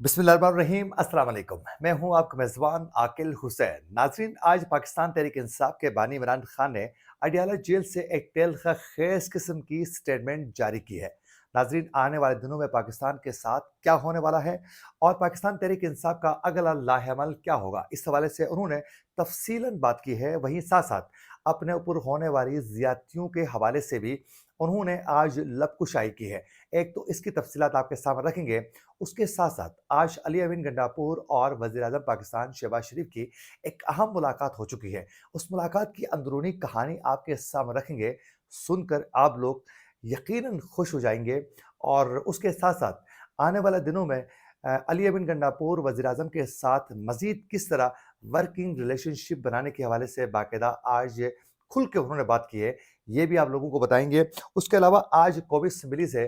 बिस्मिल्लाहिर्रहमानिर्रहीम अस्सलाम वालेकुम। मैं हूं आपका मेज़बान आकिल हुसैन। नाज़रीन, आज पाकिस्तान तहरीक इंसाफ के बानी इमरान खान ने अडयाला जेल से एक तलख़ ख़ेज़ किस्म की स्टेटमेंट जारी की है। नाज़रीन, आने वाले दिनों में पाकिस्तान के साथ क्या होने वाला है और पाकिस्तान तहरीक इंसाफ का अगला लाहेअमल क्या होगा, इस हवाले से उन्होंने तफ़सीलन बात की है। वहीं साथ-साथ अपने ऊपर होने वाली ज़्यादतियों के हवाले से भी उन्होंने आज लबकुशाई की है। एक तो इसकी तफ़सीलात आपके सामने रखेंगे, उसके साथ-साथ आज अली अमीन गंडापुर और वज़ीर-ए-आज़म पाकिस्तान शहबाज शरीफ की एक अहम मुलाकात हो चुकी है। उस मुलाकात की अंदरूनी कहानी आपके सामने रखेंगे, सुनकर आप लोग यकीनन खुश हो जाएँगे। और उसके साथ-साथ आने वाले दिनों में अली अमीन गंडापुर वज़ीर-ए-आज़म के साथ मज़ीद किस तरह वर्किंग रिलेशनशिप बनाने के हवाले से बाकायदा आज खुल के उन्होंने बात की है, ये भी आप लोगों को बताएँगे। उसके अलावा आज कौमी असम्बली से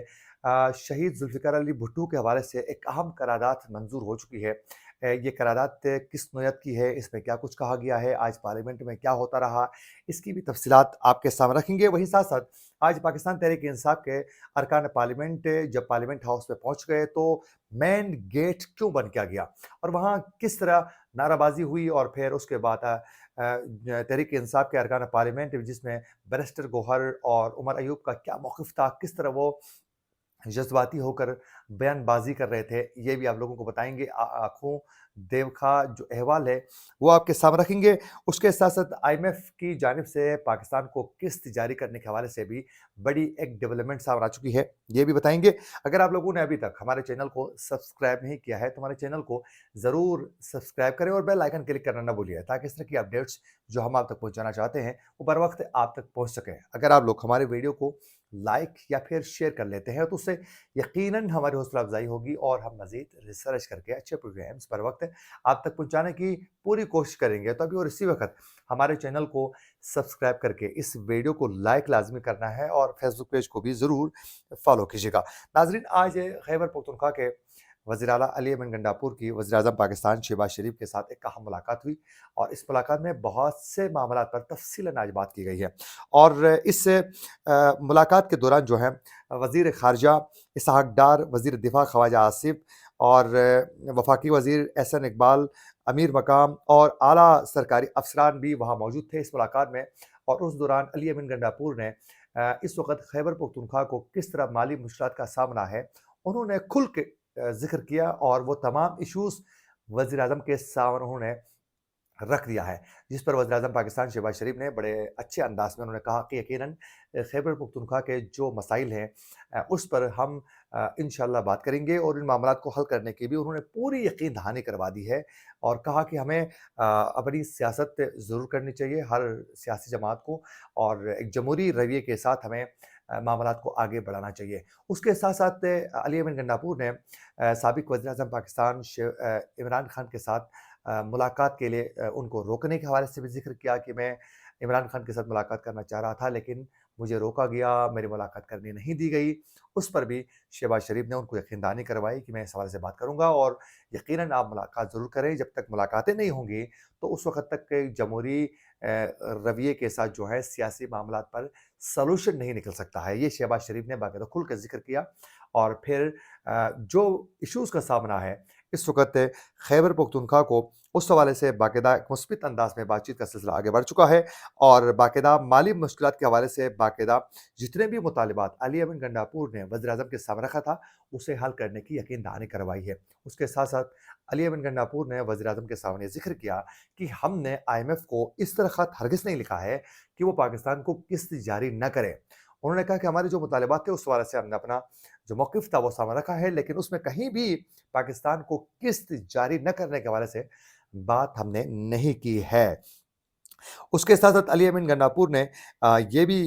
शहीद ज़ुल्फ़िकार अली भुट्टो के हवाले से एक अहम करारदाद मंज़ूर हो चुकी है। ये करारदाद किस नोयत की है, इसमें क्या कुछ कहा गया है, आज पार्लियामेंट में क्या होता रहा, इसकी भी तफ़सीलात आपके सामने रखेंगे। वहीं साथ-साथ आज पाकिस्तान तहरीक-ए-इंसाफ के अरकान पार्लियामेंट जब पार्लियामेंट हाउस में पहुँच गए, तो मेन गेट क्यों बंद किया गया और वहाँ किस तरह नाराबाज़ी हुई और फिर उसके बाद तहरीक-ए-इंसाफ के अरकान पार्लियामेंट जिसमें बैरिस्टर गौहर और उमर अयूब का क्या मौक़िफ़ था, किस तरह वो जज़्बाती होकर बयानबाज़ी कर रहे थे, ये भी आप लोगों को बताएँगे। आँखों देखा जो अहवाल है, वो आपके सामने रखेंगे। उसके साथ-साथ आईएमएफ की जानिब से पाकिस्तान को किस्त जारी करने के हवाले से भी बड़ी एक डेवलपमेंट सामने आ चुकी है, ये भी बताएँगे। अगर आप लोगों ने अभी तक हमारे चैनल को सब्सक्राइब नहीं किया है, तो हमारे चैनल को ज़रूर सब्सक्राइब करें और बेल आइकन क्लिक करना ना भूलिए, ताकि इस तरह की अपडेट्स जो हम आप तक पहुँचाना चाहते हैं, वो बर वक़्त आप तक पहुँच सकें। अगर आप लोग हमारे वीडियो को लाइक या फिर शेयर कर लेते हैं, तो उससे यकीनन हमारी हौसला अफ़ज़ाई होगी और हम मज़ीद रिसर्च करके अच्छे प्रोग्राम्स बर वक़्त आप तक पहुँचाने की पूरी कोशिश करेंगे। तो अभी और इसी वक़्त हमारे चैनल को सब्सक्राइब करके इस वीडियो को लाइक लाज़मी करना है और फ़ेसबुक पेज को भी ज़रूर फ़ॉलो कीजिएगा। नाज़रीन, आज खैबर पख्तूनख्वा के वज़ीर आला अली अमीन गंडापुर की वज़ीर-ए-आज़म पाकिस्तान शहबाज शरीफ के साथ एक अहम मुलाकात हुई और इस मुलाकात में बहुत से मामलात पर तफ़सीलन आज बात की गई है। और इस मुलाकात के दौरान जो है वज़ीर ख़ारिजा इसहाक़ डार, वज़ीर दिफ़ा ख्वाजा आसिफ़ और वफ़ाकी वज़ीर एहसन इकबाल, अमीर मकाम और आला सरकारी अफ़सरान भी वहाँ मौजूद थे इस मुलाकात में। और उस दौरान अली अमीन गंडापुर ने इस वक़्त खैबर पख्तूनख्वा को किस तरह माली मुश्किलात का सामना है, उन्होंने खुल के ज़िक्र किया और वो तमाम इश्यूज़ वज़ीर-ए-आज़म के सामने उन्होंने रख दिया है, जिस पर वज़ीर-ए-आज़म पाकिस्तान शहबाज शरीफ ने बड़े अच्छे अंदाज़ में उन्होंने कहा कि यकीनन खैबर पख्तूनख्वा के जो मसाइल हैं उस पर हम इंशाअल्लाह बात करेंगे और इन मामलात को हल करने की भी उन्होंने पूरी यकीन दहानी करवा दी है। और कहा कि हमें अपनी सियासत ज़रूर करनी चाहिए हर सियासी जमात को और एक जमहूरी रवैये के साथ हमें मामलात को आगे बढ़ाना चाहिए। उसके साथ-साथ अली अमीन गंडापुर ने साबिक़ वज़ीर-ए-आज़म पाकिस्तान इमरान खान के साथ मुलाकात के लिए उनको रोकने के हवाले से भी ज़िक्र किया कि मैं इमरान खान के साथ मुलाकात करना चाह रहा था, लेकिन मुझे रोका गया, मेरी मुलाकात करने नहीं दी गई। उस पर भी शहबाज शरीफ ने उनको यकीन दहानी करवाई कि मैं इस हवाले से बात करूँगा और यकीनन आप मुलाकात ज़रूर करें। जब तक मुलाकातें नहीं होंगी, तो उस वक़्त तक जमहूरी रवैये के साथ जो है सियासी मामलात पर सॉल्यूशन नहीं निकल सकता है। ये शहबाज शरीफ ने बाकायदा खुल के ज़िक्र किया। और फिर जो इश्यूज़ का सामना है इस वक़्त खैबर पख्तूनख्वा को, उस हवाले से बाकायदा एक मुस्बित अंदाज़ में बातचीत का सिलसिला आगे बढ़ चुका है और बाकायदा माली मुश्किलात के हवाले से बाकायदा जितने भी मुतालिबात अली अमीन गंडापुर ने वज़ीर-ए-आज़म के सामने रखा था, उसे हल करने की यकीन दहानी करवाई है। उसके साथ-साथ अली अमीन गंडापुर ने वज़ीर-ए-आज़म के सामने ज़िक्र किया कि हमने आईएमएफ को इस तरह ख़त हरगिज़ नहीं लिखा है कि वो पाकिस्तान को किस्त जारी न करे। उन्होंने कहा कि हमारे जो मुतालिबात थे, उस हवाले से हमने अपना जो मौक़िफ़ था वो सामने रखा है, लेकिन उसमें कहीं भी पाकिस्तान को किस्त जारी न करने के हवाले से बात हमने नहीं की है। उसके साथ-साथ अली अमीन गंडापुर ने ये भी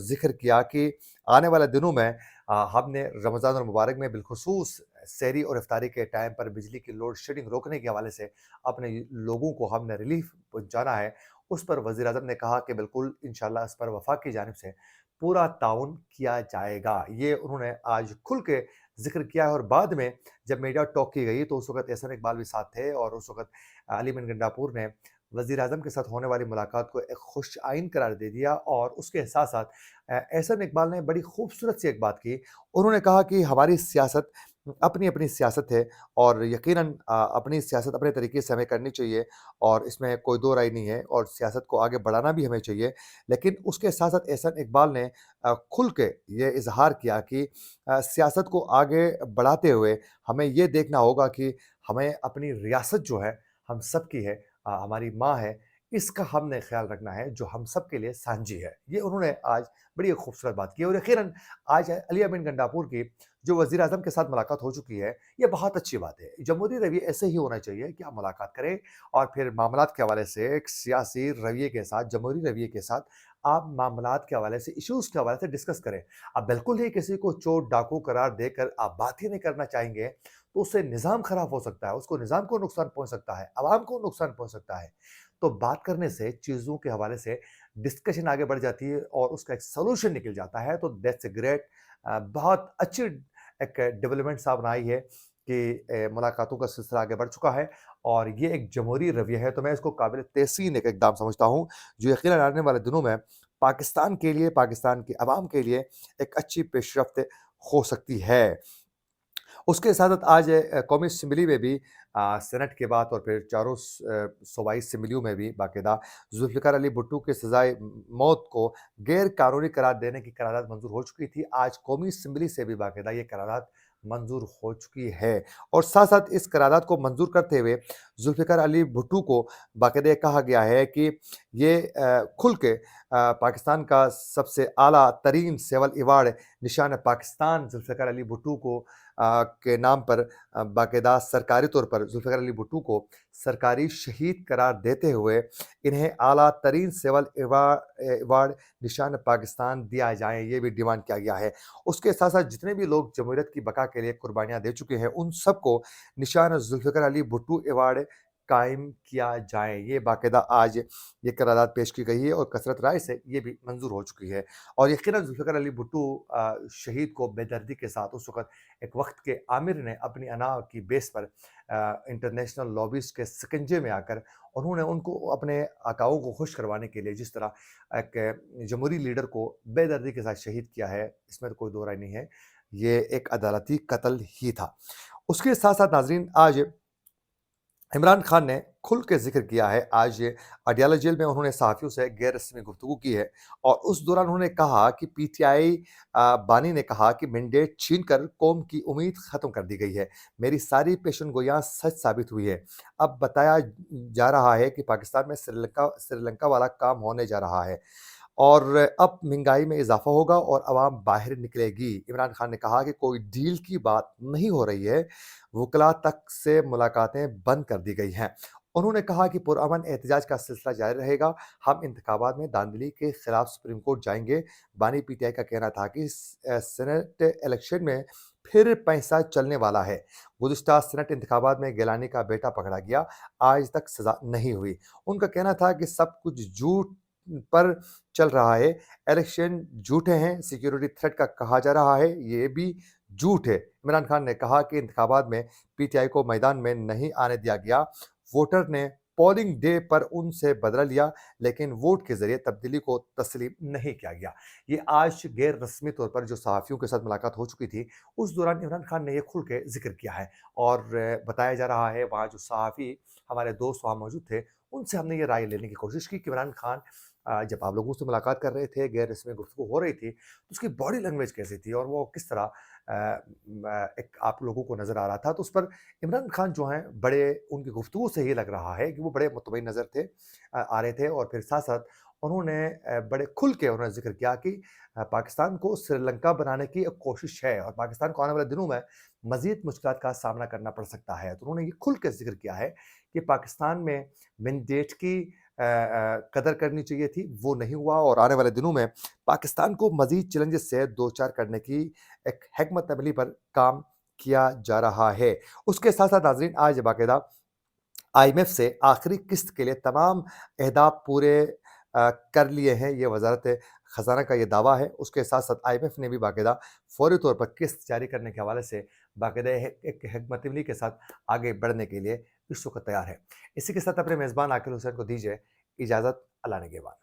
ज़िक्र किया कि आने वाले दिनों में हमने रमज़ान और मुबारक में बिलख़ुसूस सहरी और इफ्तारी के टाइम पर बिजली की लोड शेडिंग रोकने के हवाले से अपने लोगों को हमने रिलीफ़ पहुँचाना है। उस पर वज़ीर-ए-आज़म ने कहा कि बिल्कुल इंशाअल्लाह इस पर वफ़ाक की जानिब से पूरा ताउन किया जाएगा। ये उन्होंने आज खुल के ज़िक्र किया है और बाद में जब मीडिया टॉक की गई, तो उस वक़्त एहसन इकबाल भी साथ थे और उस वक़्त अली अमीन गंडापुर ने वज़ीर आज़म के साथ होने वाली मुलाकात को एक खुश आइन करार दे दिया और उसके साथ-साथ एहसन इकबाल ने बड़ी खूबसूरत सी एक बात की। उन्होंने कहा कि हमारी सियासत अपनी-अपनी सियासत है और यकीनन अपनी सियासत अपने तरीके से हमें करनी चाहिए और इसमें कोई दो राय नहीं है और सियासत को आगे बढ़ाना भी हमें चाहिए। लेकिन उसके साथ-साथ एहसन इकबाल ने खुल के ये इज़हार किया कि सियासत को आगे बढ़ाते हुए हमें ये देखना होगा कि हमें अपनी रियासत जो है, हम सबकी है, हमारी माँ है, इसका हमने ख़्याल रखना है जो हम सब के लिए सांझी है। ये उन्होंने आज बड़ी एक खूबसूरत बात की और यकीनन आज अली अमीन गंडापुर की जो वज़ीर आज़म के साथ मुलाकात हो चुकी है, ये बहुत अच्छी बात है। जमहूरी रवैया ऐसे ही होना चाहिए कि आप मुलाकात करें और फिर मामलात के हवाले से एक सियासी रवैये के साथ, जमहूरी रवैये के साथ आप मामलात के हवाले से, इश्यूज़ के हवाले से डिस्कस करें। आप बिल्कुल ही किसी को चोर डाकू करार देकर आप बात ही नहीं करना चाहेंगे, तो उससे निज़ाम ख़राब हो सकता है, उसको निज़ाम को नुकसान पहुँच सकता है, अवाम को नुकसान पहुँच सकता है। तो बात करने से, चीज़ों के हवाले से डिस्कशन आगे बढ़ जाती है और उसका एक सॉल्यूशन निकल जाता है, तो दैट्स अ ग्रेट बहुत अच्छी एक डेवलपमेंट सामने आई है कि मुलाकातों का सिलसिला आगे बढ़ चुका है और ये एक जमहूरी रवैया है, तो मैं इसको काबिल तहसीन एक इक़दाम समझता हूँ, जो यकीनन आने वाले दिनों में पाकिस्तान के लिए, पाकिस्तान की अवाम के लिए एक अच्छी पेशरफ्त हो सकती है। उसके साथ-साथ आज कौमी असेंबली में भी सेनेट के बाद और फिर चारों सूबाई असेंबलियों में भी बाकायदा ज़ुल्फ़िकार अली भुट्टो की सज़ाए मौत को गैर कानूनी करार देने की करारदाद मंज़ूर हो चुकी थी। आज कौमी असेंबली से भी बाकायदा ये करारदाद मंज़ूर हो चुकी है और साथ-साथ इस करारदाद को मंज़ूर करते हुए ज़ुल्फ़िकार अली भुट्टो को बाकायदा ये कहा गया है कि ये खुल के पाकिस्तान का सबसे आला तरीन सिविल अवार्ड निशान-ए-पाकिस्तान ज़ुल्फ़िकार अली भुट्टो को के नाम पर बाकायदा सरकारी तौर पर ज़ुल्फ़िकार अली भुट्टो को सरकारी शहीद करार देते हुए इन्हें आला तरीन सिविल अवार्ड निशान-ए-पाकिस्तान दिया जाए, ये भी डिमांड किया गया है। उसके साथ-साथ जितने भी लोग जमहूरियत की बका के लिए कुर्बानियाँ दे चुके हैं, उन सबको निशान ज़ुल्फ़िकार अली भुट्टो अवार्ड कायम किया जाए। ये बाकायदा आज ये करारदाद पेश की गई है और कसरत राय से ये भी मंज़ूर हो चुकी है और यकीनन ज़ुल्फ़िकार अली भुट्टो शहीद को बेदर्दी के साथ उस वक़्त एक वक़्त के आमिर ने अपनी अना की बेस पर इंटरनेशनल लॉबीज़ के शिकंजे में आकर उन्होंने उनको अपने आकाओं को खुश करवाने के लिए जिस तरह एक जमहूरी लीडर को बेदर्दी के साथ शहीद किया है, इसमें तो कोई दो राय नहीं है। ये एक अदालती कत्ल ही था। उसके साथ-साथ नाज़रीन आज इमरान खान ने खुल के ज़िक्र किया है, आज अडयाला जेल में उन्होंने सहाफ़ियों से गैर रस्मी गुफ्तगू की है और उस दौरान उन्होंने कहा कि पीटीआई बानी ने कहा कि मैंडेट छीनकर कौम की उम्मीद ख़त्म कर दी गई है। मेरी सारी पेशेनगोइयाँ सच साबित हुई है। अब बताया जा रहा है कि पाकिस्तान में श्रीलंका वाला काम होने जा रहा है। और अब महंगाई में इज़ाफ़ा होगा और अवाम बाहर निकलेगी। इमरान खान ने कहा कि कोई डील की बात नहीं हो रही है, वुकला तक से मुलाकातें बंद कर दी गई हैं। उन्होंने कहा कि पुरअमन एहतजाज का सिलसिला जारी रहेगा, हम इंतखाबात में धांधली के खिलाफ सुप्रीम कोर्ट जाएँगे। बानी पीटीआई का कहना था कि सेनेट इलेक्शन में फिर पैसा चलने वाला है। गुज़िश्ता सेनेट इंतखाबात में गिलानी का बेटा पकड़ा गया, आज तक सज़ा नहीं हुई। उनका कहना था कि सब कुछ झूठ पर चल रहा है, इलेक्शन झूठे हैं, सिक्योरिटी थ्रेट का कहा जा रहा है, ये भी झूठ है। इमरान खान ने कहा कि इंतखाबात में पीटीआई को मैदान में नहीं आने दिया गया, वोटर ने पोलिंग डे पर उनसे बदला लिया, लेकिन वोट के ज़रिए तब्दीली को तस्लीम नहीं किया गया। ये आज गैर रस्मी तौर पर जो सहाफ़ियों के साथ मुलाकात हो चुकी थी, उस दौरान इमरान खान ने ये खुल के ज़िक्र किया है और बताया जा रहा है वहाँ जो सहाफ़ी हमारे दोस्त वहाँ मौजूद थे, उनसे हमने ये राय लेने की कोशिश की कि इमरान खान जब आप लोगों से मुलाकात कर रहे थे, गैर रस्मी गुफ्तगू हो रही थी, तो उसकी बॉडी लैंग्वेज कैसी थी और वो किस तरह एक आप लोगों को नज़र आ रहा था। तो उस पर इमरान खान जो हैं, बड़े उनकी गुफ्तगू से ही लग रहा है कि वो बड़े मुतमईन नज़र थे आ रहे थे और फिर साथ-साथ उन्होंने बड़े खुल के उन्होंने ज़िक्र किया कि पाकिस्तान को श्रीलंका बनाने की एक कोशिश है और पाकिस्तान को आने वाले दिनों में मज़ीद मुश्किलात का सामना करना पड़ सकता है। तो उन्होंने ये खुल के ज़िक्र किया है कि पाकिस्तान में मैंडेट की कदर करनी चाहिए थी, वो नहीं हुआ और आने वाले दिनों में पाकिस्तान को मज़ीद चैलेंजेस से दो-चार करने की एक हिकमत अमली पर काम किया जा रहा है। उसके साथ-साथ नाज़रीन आज बाकायदा आईएमएफ से आखिरी किस्त के लिए तमाम अहदाफ पूरे कर लिए हैं, ये वज़ारत ख़ज़ाना का ये दावा है। उसके साथ-साथ आईएमएफ ने भी बाकायदा फ़ौरी तौर पर किस्त जारी करने के हवाले से बाकायदा एक हिकमत अमली के साथ आगे बढ़ने के लिए اس وقت تیار ہے۔ اسی کے ساتھ اپنے میزبان عاقل حسین کو دیجیے اجازت، اللہ نگہبان۔